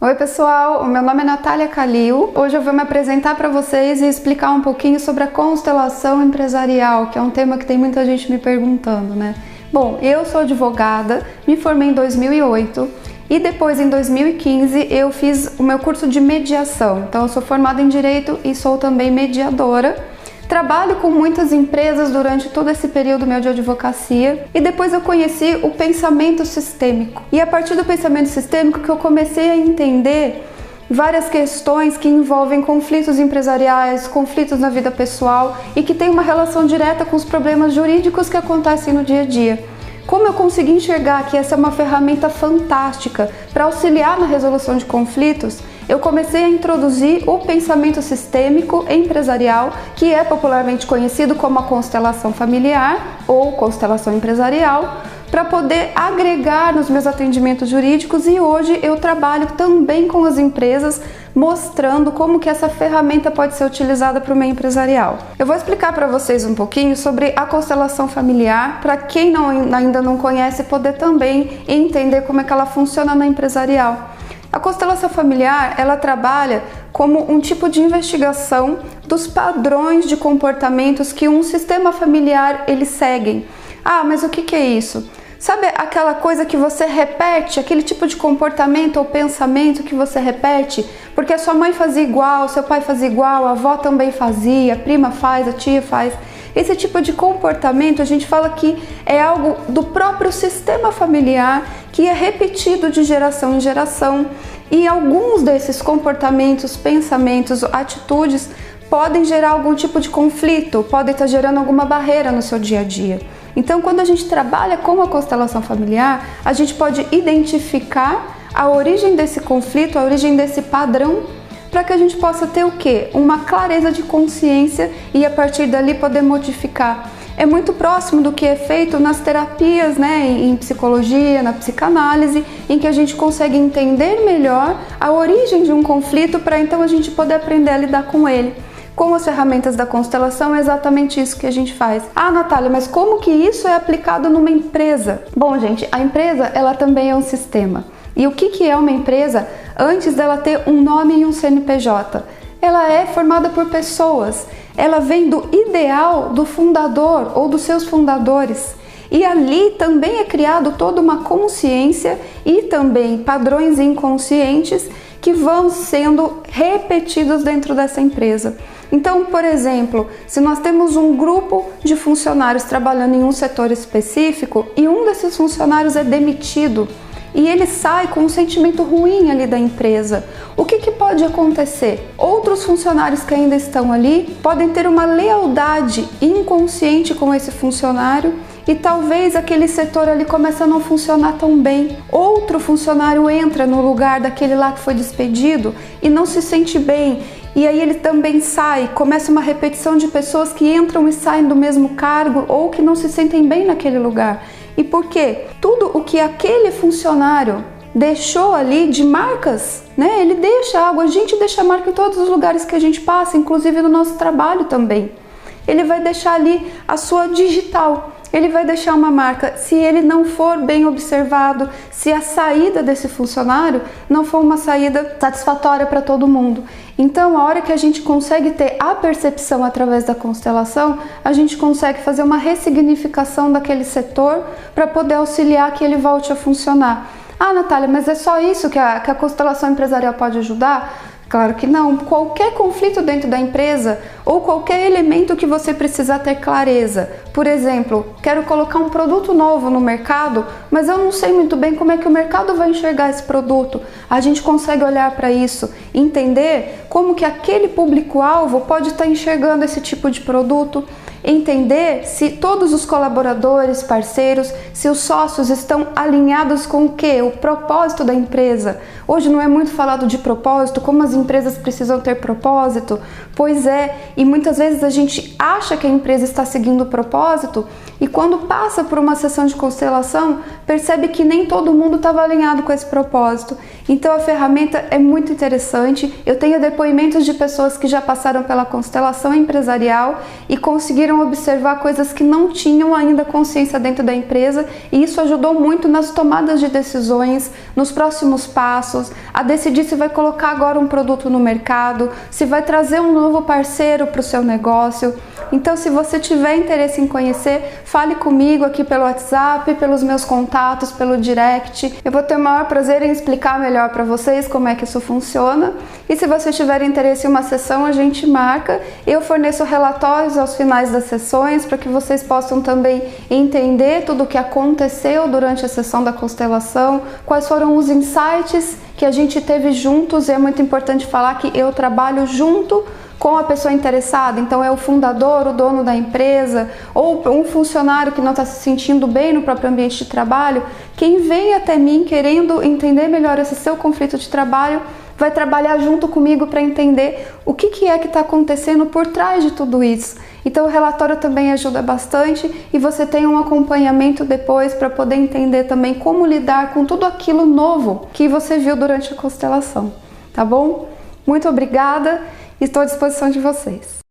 Oi pessoal, o meu nome é Natália Calil. Hoje eu vou me apresentar para vocês e explicar um pouquinho sobre a constelação empresarial, que é um tema que tem muita gente me perguntando, né? Bom, eu sou advogada, me formei em 2008 e depois em 2015 eu fiz o meu curso de mediação. Então eu sou formada em Direito e sou também mediadora. Trabalho com muitas empresas durante todo esse período meu de advocacia e depois eu conheci o pensamento sistêmico. E a partir do pensamento sistêmico que eu comecei a entender várias questões que envolvem conflitos empresariais, conflitos na vida pessoal e que tem uma relação direta com os problemas jurídicos que acontecem no dia a dia. Como eu consegui enxergar que essa é uma ferramenta fantástica para auxiliar na resolução de conflitos, eu comecei a introduzir o pensamento sistêmico empresarial, que é popularmente conhecido como a constelação familiar ou constelação empresarial, para poder agregar nos meus atendimentos jurídicos, e hoje eu trabalho também com as empresas, mostrando como que essa ferramenta pode ser utilizada para o meio empresarial. Eu vou explicar para vocês um pouquinho sobre a constelação familiar, para quem ainda não conhece poder também entender como é que ela funciona na empresarial. A constelação familiar, ela trabalha como um tipo de investigação dos padrões de comportamentos que um sistema familiar eles seguem. Ah, mas o que é isso? Sabe aquela coisa que você repete, aquele tipo de comportamento ou pensamento que você repete? Porque a sua mãe fazia igual, seu pai fazia igual, a avó também fazia, a prima faz, a tia faz. Esse tipo de comportamento a gente fala que é algo do próprio sistema familiar que é repetido de geração em geração, e alguns desses comportamentos, pensamentos, atitudes podem gerar algum tipo de conflito, podem estar gerando alguma barreira no seu dia a dia. Então, quando a gente trabalha com a constelação familiar, a gente pode identificar a origem desse conflito, a origem desse padrão, para que a gente possa ter o quê? Uma clareza de consciência e a partir dali poder modificar. É muito próximo do que é feito nas terapias, né, em psicologia, na psicanálise, em que a gente consegue entender melhor a origem de um conflito para então a gente poder aprender a lidar com ele. Com as ferramentas da constelação é exatamente isso que a gente faz. Ah, Natália, mas como que isso é aplicado numa empresa? Bom, gente, a empresa ela também é um sistema. E o que é uma empresa antes dela ter um nome e um CNPJ? Ela é formada por pessoas. Ela vem do ideal do fundador ou dos seus fundadores. E ali também é criado toda uma consciência e também padrões inconscientes que vão sendo repetidos dentro dessa empresa. Então, por exemplo, se nós temos um grupo de funcionários trabalhando em um setor específico e um desses funcionários é demitido e ele sai com um sentimento ruim ali da empresa, o que pode acontecer? Outros funcionários que ainda estão ali podem ter uma lealdade inconsciente com esse funcionário e talvez aquele setor ali comece a não funcionar tão bem. Outro funcionário entra no lugar daquele lá que foi despedido e não se sente bem. E aí ele também sai, começa uma repetição de pessoas que entram e saem do mesmo cargo ou que não se sentem bem naquele lugar. E por quê? Tudo o que aquele funcionário deixou ali de marcas, né? Ele deixa algo, a gente deixa marca em todos os lugares que a gente passa, inclusive no nosso trabalho também. Ele vai deixar ali a sua digital. Ele vai deixar uma marca, se ele não for bem observado, se a saída desse funcionário não for uma saída satisfatória para todo mundo. Então, a hora que a gente consegue ter a percepção através da constelação, a gente consegue fazer uma ressignificação daquele setor para poder auxiliar que ele volte a funcionar. Ah, Natália, mas é só isso que a constelação empresarial pode ajudar? Claro que não. Qualquer conflito dentro da empresa ou qualquer elemento que você precisar ter clareza. Por exemplo, quero colocar um produto novo no mercado, mas eu não sei muito bem como é que o mercado vai enxergar esse produto. A gente consegue olhar para isso, entender como que aquele público-alvo pode estar enxergando esse tipo de produto, entender se todos os colaboradores, parceiros, se os sócios estão alinhados com o quê? O propósito da empresa. Hoje não é muito falado de propósito, como as empresas precisam ter propósito. Pois é, e muitas vezes a gente acha que a empresa está seguindo o propósito E quando passa por uma sessão de constelação, percebe que nem todo mundo estava alinhado com esse propósito. Então a ferramenta é muito interessante. Eu tenho depoimentos de pessoas que já passaram pela constelação empresarial e conseguiram observar coisas que não tinham ainda consciência dentro da empresa, e isso ajudou muito nas tomadas de decisões, nos próximos passos, a decidir se vai colocar agora um produto no mercado, se vai trazer um novo parceiro para o seu negócio. Então, se você tiver interesse em conhecer, fale comigo aqui pelo WhatsApp, pelos meus contatos, pelo direct. Eu vou ter o maior prazer em explicar melhor para vocês como é que isso funciona. E se você tiver interesse em uma sessão, a gente marca. Eu forneço relatórios aos finais das sessões para que vocês possam também entender tudo o que aconteceu durante a sessão da constelação, quais foram os insights que a gente teve juntos. E é muito importante falar que eu trabalho junto com a pessoa interessada, então é o fundador, o dono da empresa, ou um funcionário que não está se sentindo bem no próprio ambiente de trabalho. Quem vem até mim querendo entender melhor esse seu conflito de trabalho, vai trabalhar junto comigo para entender o que é que está acontecendo por trás de tudo isso. Então o relatório também ajuda bastante e você tem um acompanhamento depois para poder entender também como lidar com tudo aquilo novo que você viu durante a constelação, tá bom? Muito obrigada. Estou à disposição de vocês.